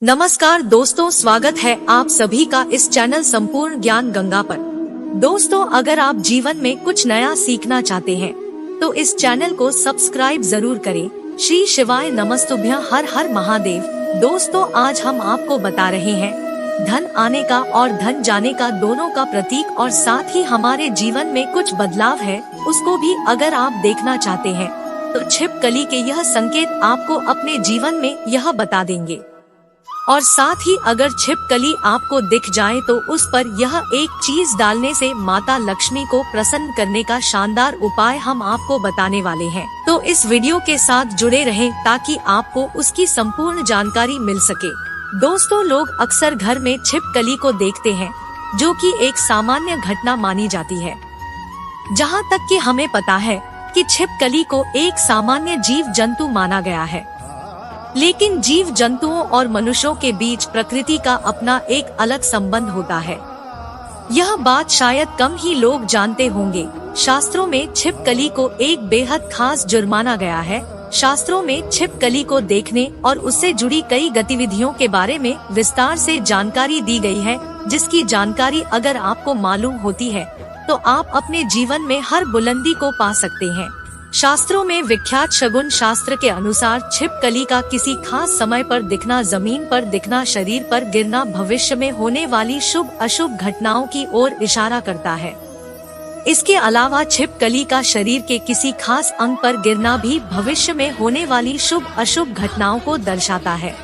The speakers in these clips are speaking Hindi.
नमस्कार दोस्तों, स्वागत है आप सभी का इस चैनल संपूर्ण ज्ञान गंगा पर। दोस्तों, अगर आप जीवन में कुछ नया सीखना चाहते हैं तो इस चैनल को सब्सक्राइब जरूर करें। श्री शिवाय नमस्तुभ्यं, हर हर महादेव। दोस्तों, आज हम आपको बता रहे हैं धन आने का और धन जाने का दोनों का प्रतीक, और साथ ही हमारे जीवन में कुछ बदलाव है उसको भी अगर आप देखना चाहते हैं तो छिपकली के यह संकेत आपको अपने जीवन में यह बता देंगे। और साथ ही अगर छिपकली आपको दिख जाए तो उस पर यह एक चीज डालने से माता लक्ष्मी को प्रसन्न करने का शानदार उपाय हम आपको बताने वाले हैं। तो इस वीडियो के साथ जुड़े रहें ताकि आपको उसकी संपूर्ण जानकारी मिल सके। दोस्तों, लोग अक्सर घर में छिपकली को देखते हैं, जो कि एक सामान्य घटना मानी जाती है। जहाँ तक कि हमें पता है कि छिपकली को एक सामान्य जीव जंतु माना गया है, लेकिन जीव जंतुओं और मनुष्यों के बीच प्रकृति का अपना एक अलग संबंध होता है। यह बात शायद कम ही लोग जानते होंगे। शास्त्रों में छिपकली को एक बेहद खास जुर्माना गया है। शास्त्रों में छिपकली को देखने और उससे जुड़ी कई गतिविधियों के बारे में विस्तार से जानकारी दी गई है, जिसकी जानकारी अगर आपको मालूम होती है तो आप अपने जीवन में हर बुलंदी को पा सकते हैं। शास्त्रों में विख्यात शगुन शास्त्र के अनुसार छिपकली का किसी खास समय पर दिखना, जमीन पर दिखना, शरीर पर गिरना भविष्य में होने वाली शुभ अशुभ घटनाओं की ओर इशारा करता है। इसके अलावा छिपकली का शरीर के किसी खास अंग पर गिरना भी भविष्य में होने वाली शुभ अशुभ घटनाओं को दर्शाता है।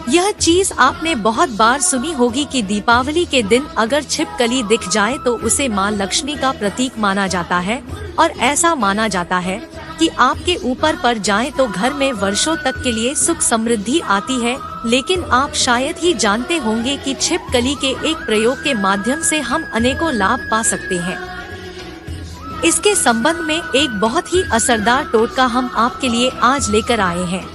यह चीज आपने बहुत बार सुनी होगी कि दीपावली के दिन अगर छिपकली दिख जाए तो उसे मां लक्ष्मी का प्रतीक माना जाता है, और ऐसा माना जाता है कि आपके ऊपर पर जाए तो घर में वर्षों तक के लिए सुख समृद्धि आती है। लेकिन आप शायद ही जानते होंगे कि छिपकली के एक प्रयोग के माध्यम से हम अनेकों लाभ पा सकते हैं। इसके संबंध में एक बहुत ही असरदार टोटका हम आपके लिए आज लेकर आए हैं।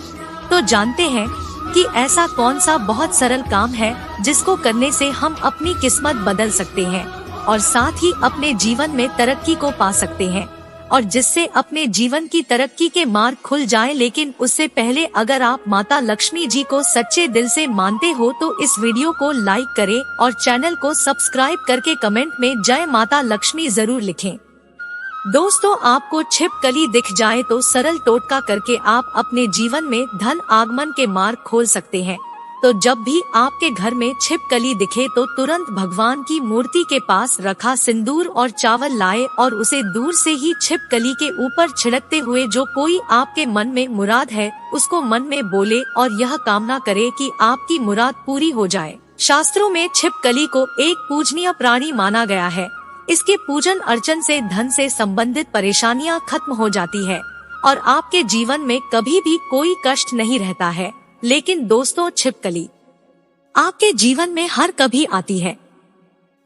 तो जानते हैं कि ऐसा कौन सा बहुत सरल काम है जिसको करने से हम अपनी किस्मत बदल सकते हैं और साथ ही अपने जीवन में तरक्की को पा सकते हैं, और जिससे अपने जीवन की तरक्की के मार्ग खुल जाए। लेकिन उससे पहले अगर आप माता लक्ष्मी जी को सच्चे दिल से मानते हो तो इस वीडियो को लाइक करें और चैनल को सब्सक्राइब करके कमेंट में जय माता लक्ष्मी जरूर लिखें। दोस्तों, आपको छिपकली दिख जाए तो सरल टोटका करके आप अपने जीवन में धन आगमन के मार्ग खोल सकते हैं। तो जब भी आपके घर में छिपकली दिखे तो तुरंत भगवान की मूर्ति के पास रखा सिंदूर और चावल लाए और उसे दूर से ही छिपकली के ऊपर छिड़कते हुए जो कोई आपके मन में मुराद है उसको मन में बोले और यह कामना करे कि आपकी मुराद पूरी हो जाए। शास्त्रों में छिपकली को एक पूजनीय प्राणी माना गया है। इसके पूजन अर्चन से धन से संबंधित परेशानियां खत्म हो जाती है और आपके जीवन में कभी भी कोई कष्ट नहीं रहता है। लेकिन दोस्तों, छिपकली आपके जीवन में हर कभी आती है,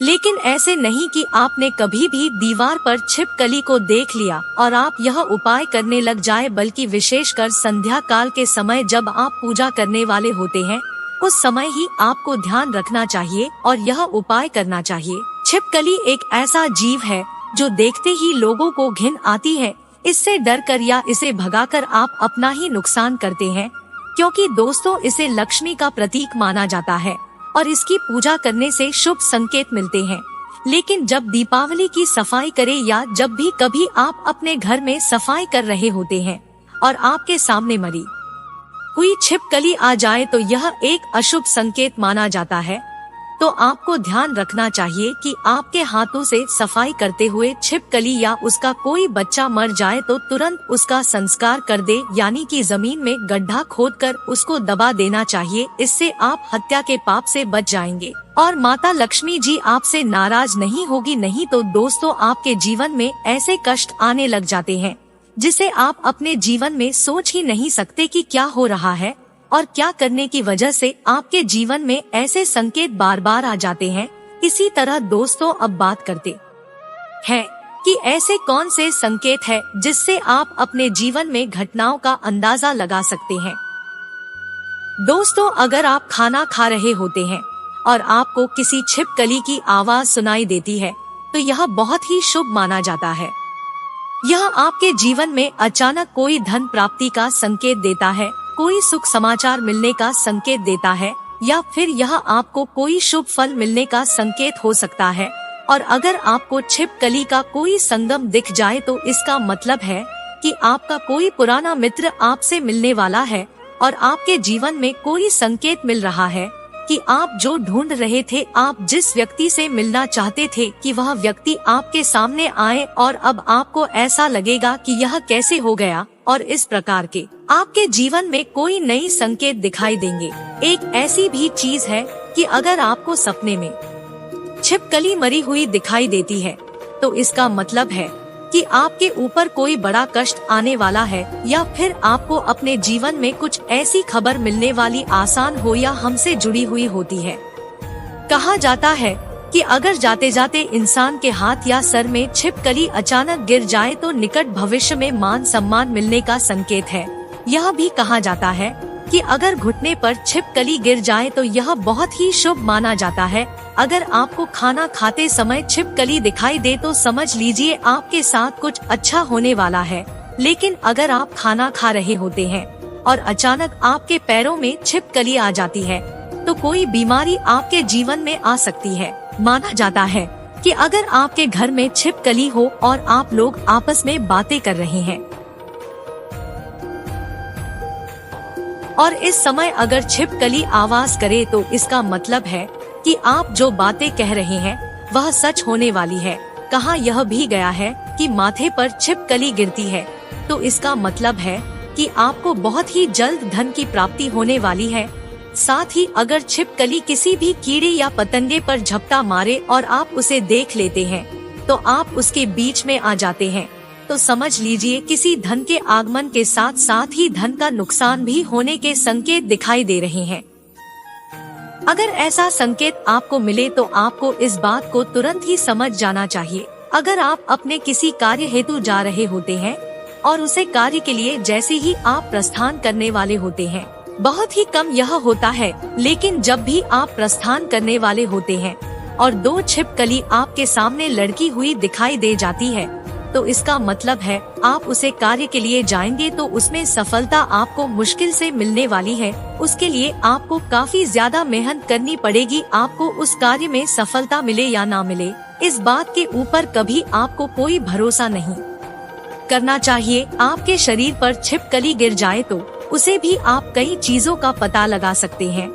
लेकिन ऐसे नहीं कि आपने कभी भी दीवार पर छिपकली को देख लिया और आप यह उपाय करने लग जाए, बल्कि विशेषकर संध्या काल के समय जब आप पूजा करने वाले होते हैं उस समय ही आपको ध्यान रखना चाहिए और यह उपाय करना चाहिए। छिपकली एक ऐसा जीव है जो देखते ही लोगों को घिन आती है। इससे डर कर या इसे भगाकर आप अपना ही नुकसान करते हैं, क्योंकि दोस्तों इसे लक्ष्मी का प्रतीक माना जाता है और इसकी पूजा करने से शुभ संकेत मिलते हैं। लेकिन जब दीपावली की सफाई करें या जब भी कभी आप अपने घर में सफाई कर रहे होते हैं और आपके सामने मरी हुई छिपकली आ जाए तो यह एक अशुभ संकेत माना जाता है। तो आपको ध्यान रखना चाहिए कि आपके हाथों से सफाई करते हुए छिपकली या उसका कोई बच्चा मर जाए तो तुरंत उसका संस्कार कर दे, यानी कि जमीन में गड्ढा खोदकर उसको दबा देना चाहिए। इससे आप हत्या के पाप से बच जाएंगे और माता लक्ष्मी जी आपसे नाराज नहीं होगी। नहीं तो दोस्तों, आपके जीवन में ऐसे कष्ट आने लग जाते हैं जिसे आप अपने जीवन में सोच ही नहीं सकते कि क्या हो रहा है और क्या करने की वजह से आपके जीवन में ऐसे संकेत बार बार आ जाते हैं। इसी तरह दोस्तों, अब बात करते हैं कि ऐसे कौन से संकेत है जिससे आप अपने जीवन में घटनाओं का अंदाजा लगा सकते हैं। दोस्तों, अगर आप खाना खा रहे होते हैं और आपको किसी छिपकली की आवाज सुनाई देती है तो यह बहुत ही शुभ माना जाता है। यह आपके जीवन में अचानक कोई धन प्राप्ति का संकेत देता है, कोई सुख समाचार मिलने का संकेत देता है या फिर यह आपको कोई शुभ फल मिलने का संकेत हो सकता है। और अगर आपको छिपकली का कोई संगम दिख जाए तो इसका मतलब है कि आपका कोई पुराना मित्र आपसे मिलने वाला है और आपके जीवन में कोई संकेत मिल रहा है कि आप जो ढूंढ रहे थे, आप जिस व्यक्ति से मिलना चाहते थे, कि वह व्यक्ति आपके सामने आए और अब आपको ऐसा लगेगा कि यह कैसे हो गया। और इस प्रकार के आपके जीवन में कोई नई संकेत दिखाई देंगे। एक ऐसी भी चीज है कि अगर आपको सपने में छिपकली मरी हुई दिखाई देती है तो इसका मतलब है कि आपके ऊपर कोई बड़ा कष्ट आने वाला है, या फिर आपको अपने जीवन में कुछ ऐसी खबर मिलने वाली आसान हो या हमसे जुड़ी हुई होती है। कहा जाता है कि अगर जाते जाते इंसान के हाथ या सर में छिपकली अचानक गिर जाए तो निकट भविष्य में मान सम्मान मिलने का संकेत है। यह भी कहा जाता है कि अगर घुटने पर छिपकली गिर जाए तो यह बहुत ही शुभ माना जाता है। अगर आपको खाना खाते समय छिपकली दिखाई दे तो समझ लीजिए आपके साथ कुछ अच्छा होने वाला है। लेकिन अगर आप खाना खा रहे होते हैं और अचानक आपके पैरों में छिपकली आ जाती है तो कोई बीमारी आपके जीवन में आ सकती है। माना जाता है कि अगर आपके घर में छिपकली हो और आप लोग आपस में बातें कर रहे हैं और इस समय अगर छिपकली आवाज करे तो इसका मतलब है कि आप जो बातें कह रहे हैं वह सच होने वाली है। कहा यह भी गया है कि माथे पर छिपकली गिरती है तो इसका मतलब है कि आपको बहुत ही जल्द धन की प्राप्ति होने वाली है। साथ ही अगर छिपकली किसी भी कीड़े या पतंगे पर झपटा मारे और आप उसे देख लेते हैं तो आप उसके बीच में आ जाते हैं तो समझ लीजिए किसी धन के आगमन के साथ साथ ही धन का नुकसान भी होने के संकेत दिखाई दे रहे हैं। अगर ऐसा संकेत आपको मिले तो आपको इस बात को तुरंत ही समझ जाना चाहिए। अगर आप अपने किसी कार्य हेतु जा रहे होते हैं और उसे कार्य के लिए जैसे ही आप प्रस्थान करने वाले होते हैं, बहुत ही कम यह होता है, लेकिन जब भी आप प्रस्थान करने वाले होते हैं और दो छिपकली आपके सामने लड़की हुई दिखाई दे जाती है तो इसका मतलब है आप उसे कार्य के लिए जाएंगे तो उसमें सफलता आपको मुश्किल से मिलने वाली है। उसके लिए आपको काफी ज्यादा मेहनत करनी पड़ेगी। आपको उस कार्य में सफलता मिले या ना मिले, इस बात के ऊपर कभी आपको कोई भरोसा नहीं करना चाहिए। आपके शरीर पर छिपकली गिर जाए तो उसे भी आप कई चीजों का पता लगा सकते हैं।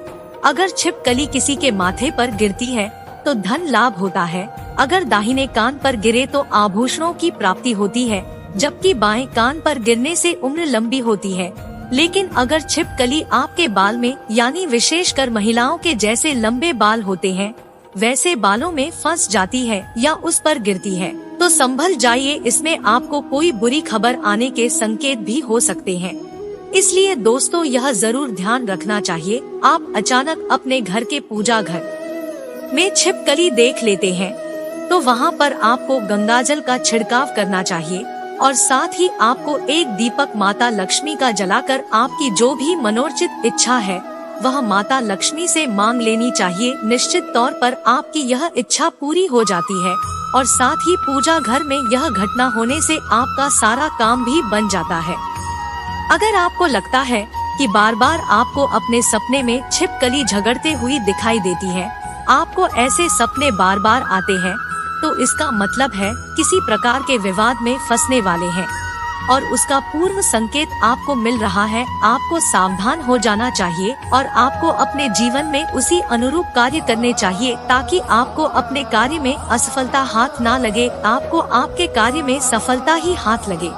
अगर छिपकली किसी के माथे पर गिरती है तो धन लाभ होता है। अगर दाहिने कान पर गिरे तो आभूषणों की प्राप्ति होती है, जबकि बाएं कान पर गिरने से उम्र लंबी होती है। लेकिन अगर छिपकली आपके बाल में, यानी विशेषकर महिलाओं के जैसे लंबे बाल होते हैं वैसे बालों में फंस जाती है या उस पर गिरती है तो संभल जाइए, इसमें आपको कोई बुरी खबर आने के संकेत भी हो सकते हैं। इसलिए दोस्तों यह जरूर ध्यान रखना चाहिए। आप अचानक अपने घर के पूजा घर में छिपकली देख लेते हैं तो वहाँ पर आपको गंगाजल का छिड़काव करना चाहिए और साथ ही आपको एक दीपक माता लक्ष्मी का जलाकर आपकी जो भी मनोरचित इच्छा है वह माता लक्ष्मी से मांग लेनी चाहिए। निश्चित तौर पर आपकी यह इच्छा पूरी हो जाती है और साथ ही पूजा घर में यह घटना होने से आपका सारा काम भी बन जाता है। अगर आपको लगता है कि बार बार आपको अपने सपने में छिपकली झगड़ते हुई दिखाई देती है, आपको ऐसे सपने बार बार आते हैं तो इसका मतलब है किसी प्रकार के विवाद में फंसने वाले हैं और उसका पूर्व संकेत आपको मिल रहा है। आपको सावधान हो जाना चाहिए और आपको अपने जीवन में उसी अनुरूप कार्य करने चाहिए ताकि आपको अपने कार्य में असफलता हाथ ना लगे, आपको आपके कार्य में सफलता ही हाथ लगे।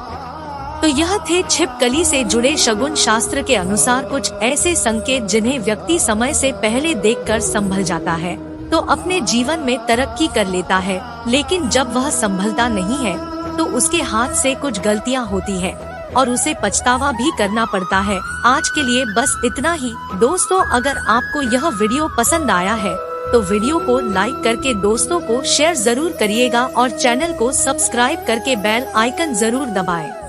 तो यह थे छिपकली से जुड़े शगुन शास्त्र के अनुसार कुछ ऐसे संकेत जिन्हें व्यक्ति समय से पहले देखकर संभल जाता है तो अपने जीवन में तरक्की कर लेता है। लेकिन जब वह संभलता नहीं है तो उसके हाथ से कुछ गलतियां होती है और उसे पछतावा भी करना पड़ता है। आज के लिए बस इतना ही दोस्तों। अगर आपको यह वीडियो पसंद आया है तो वीडियो को लाइक करके दोस्तों को शेयर जरूर करिएगा और चैनल को सब्सक्राइब करके बेल आइकन जरूर दबाएं।